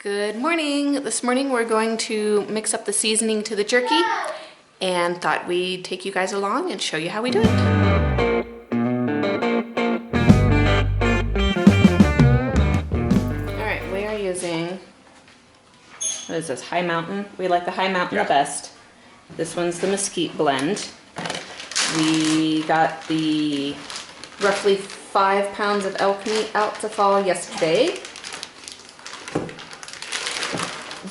Good morning. This morning we're going to mix up the seasoning to the jerky and thought we'd take you guys along and show you how we do it. Alright, we are using, what is this, High Mountain? We like the High Mountain the best. This one's the Mesquite blend. We got the roughly 5 pounds of elk meat out to thaw yesterday.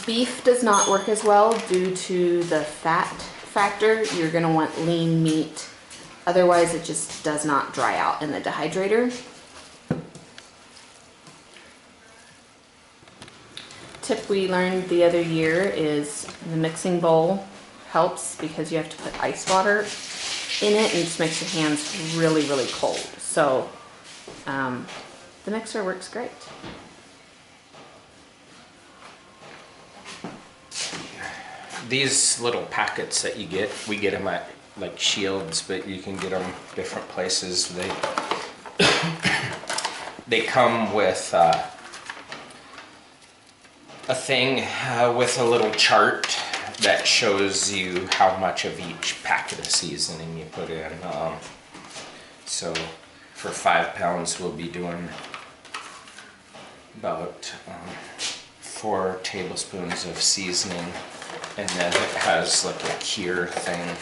Beef does not work as well due to the fat factor. You're going to want lean meat. Otherwise, it just does not dry out in the dehydrator. Tip we learned the other year is the mixing bowl helps because you have to put ice water in it and it just makes your hands really, really cold. So the mixer works great. These little packets that you get, we get them at like Shields, but you can get them different places. They come with a thing with a little chart that shows you how much of each packet of seasoning you put in. So for 5 pounds, we'll be doing about 4 tablespoons of seasoning. And then it has like a cure thing.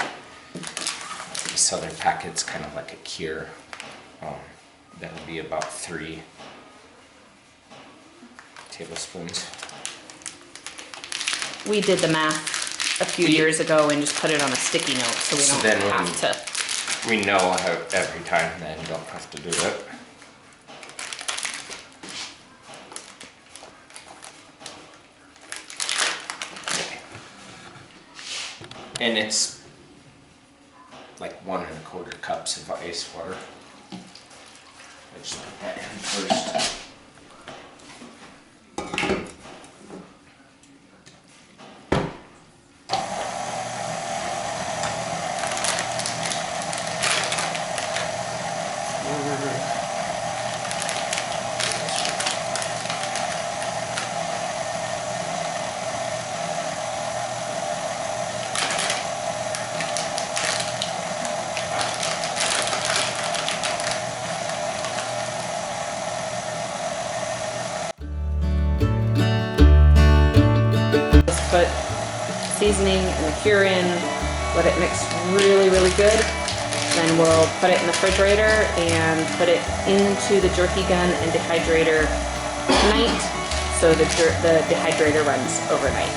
This other packet's kind of like a cure. That'll be about 3 tablespoons. We did the math a few years ago and just put it on a sticky note so we don't have to. We know how every time then don't have to do it. And it's like 1 1/4 cups of ice water. I just put that in first. Put seasoning and the cure in, let it mix really, really good. Then we'll put it in the refrigerator and put it into the jerky gun and dehydrator tonight, so the dehydrator runs overnight.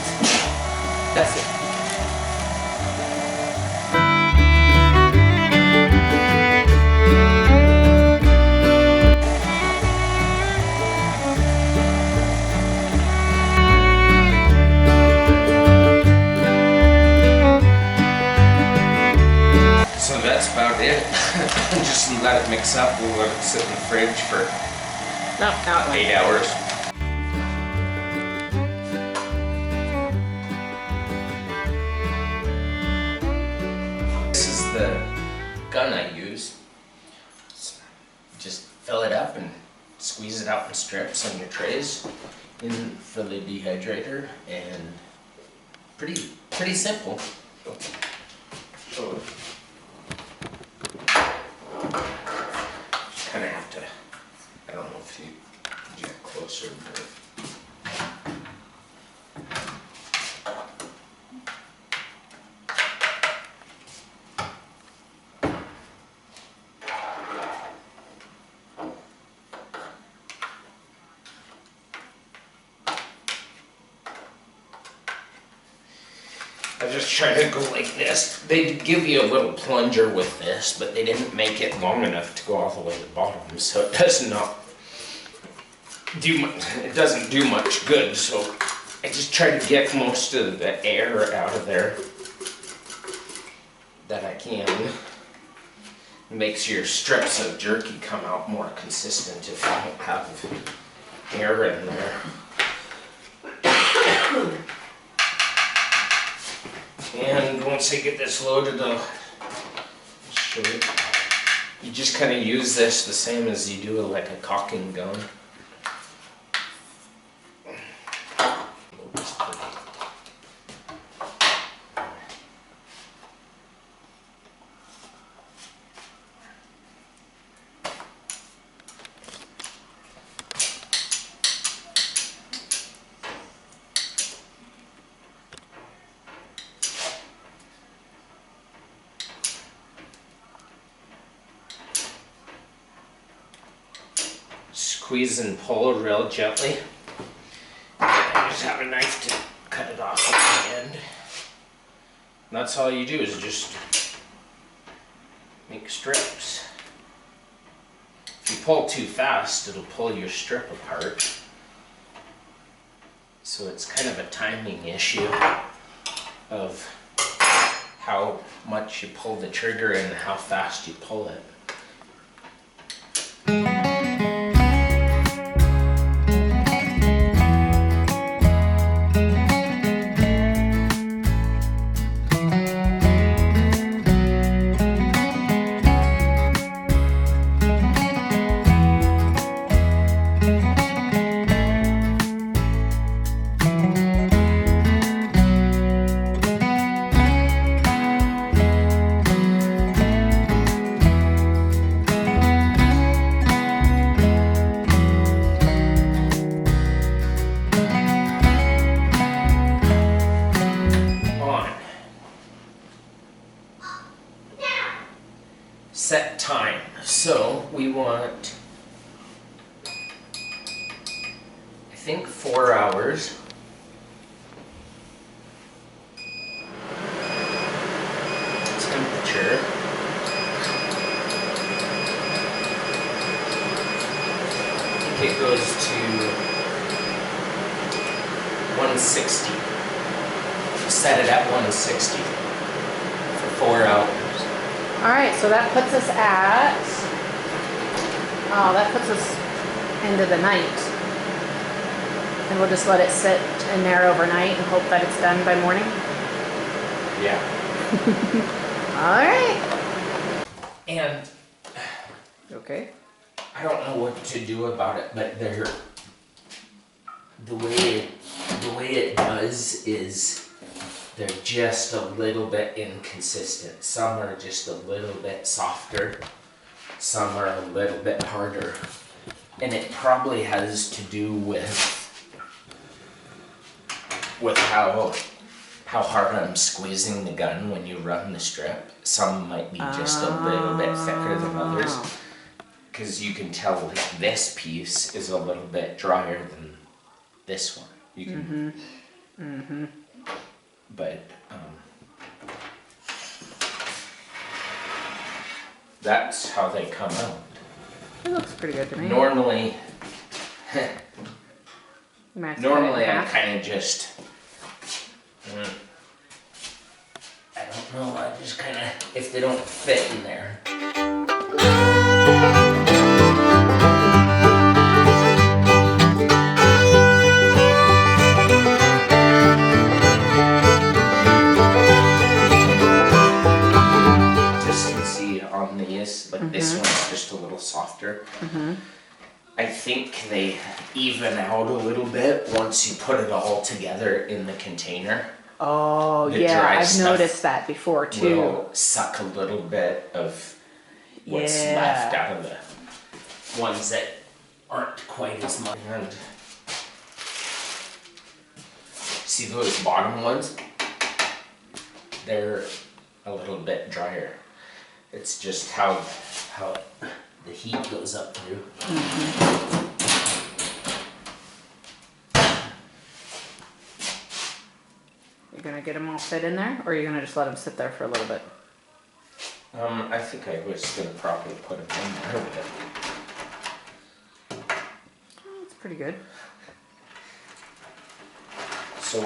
That's it. So that's about it. Just let it mix up. We'll let it sit in the fridge for 8 hours. This is the gun I use. Just fill it up and squeeze it out in strips on your trays in for the dehydrator, and pretty simple. So, kind of have to, I don't know if you get closer, but I just try to go like this. They give you a little plunger with this, but they didn't make it long enough to go all the way to the bottom, so it does not do much. It doesn't do much good. So I just try to get most of the air out of there that I can. It makes your strips of jerky come out more consistent if you don't have air in there. And once I get this loaded, I'll show you. You just kind of use this the same as you do like a caulking gun. squeeze and pull real gently. I just have a knife to cut it off at the end. And that's all you do is just make strips. If you pull too fast, it'll pull your strip apart. So it's kind of a timing issue of how much you pull the trigger and how fast you pull it. Set time. So we want, I think, 4 hours. Temperature. I think it goes to 160. Set it at 160 for 4 hours. All right, so that puts us at, into the night. And we'll just let it sit in there overnight and hope that it's done by morning. Yeah. All right. And okay. I don't know what to do about it, but the way it does is they're just a little bit inconsistent. Some are just a little bit softer, some are a little bit harder. And it probably has to do with how hard I'm squeezing the gun when you run the strip. Some might be just a little bit thicker than others. Because you can tell like this piece is a little bit drier than this one. You can But that's how they come out. It looks pretty good to me. Normally I kind of just, I don't know, I just kind of, if they don't fit in there. Like this one's just a little softer. I think they even out a little bit once you put it all together in the container. Oh yeah, I've noticed that before too. Will suck a little bit of what's left out of the ones that aren't quite as much. And see those bottom ones? They're a little bit drier. It's just how the heat goes up through. You're gonna get them all fit in there, or are you gonna just let them sit there for a little bit? I think I was gonna probably put them in there, but oh, that's pretty good. So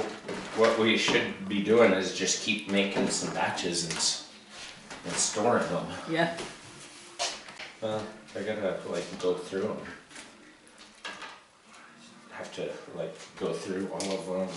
what we should be doing is just keep making some batches and storing them. Yeah. Well, I gotta like go through them. Have to like go through all of them.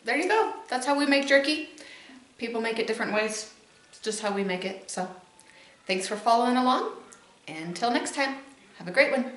There you go. That's how we make jerky. People make it different ways. It's just how we make it. So thanks for following along. Until next time, have a great one.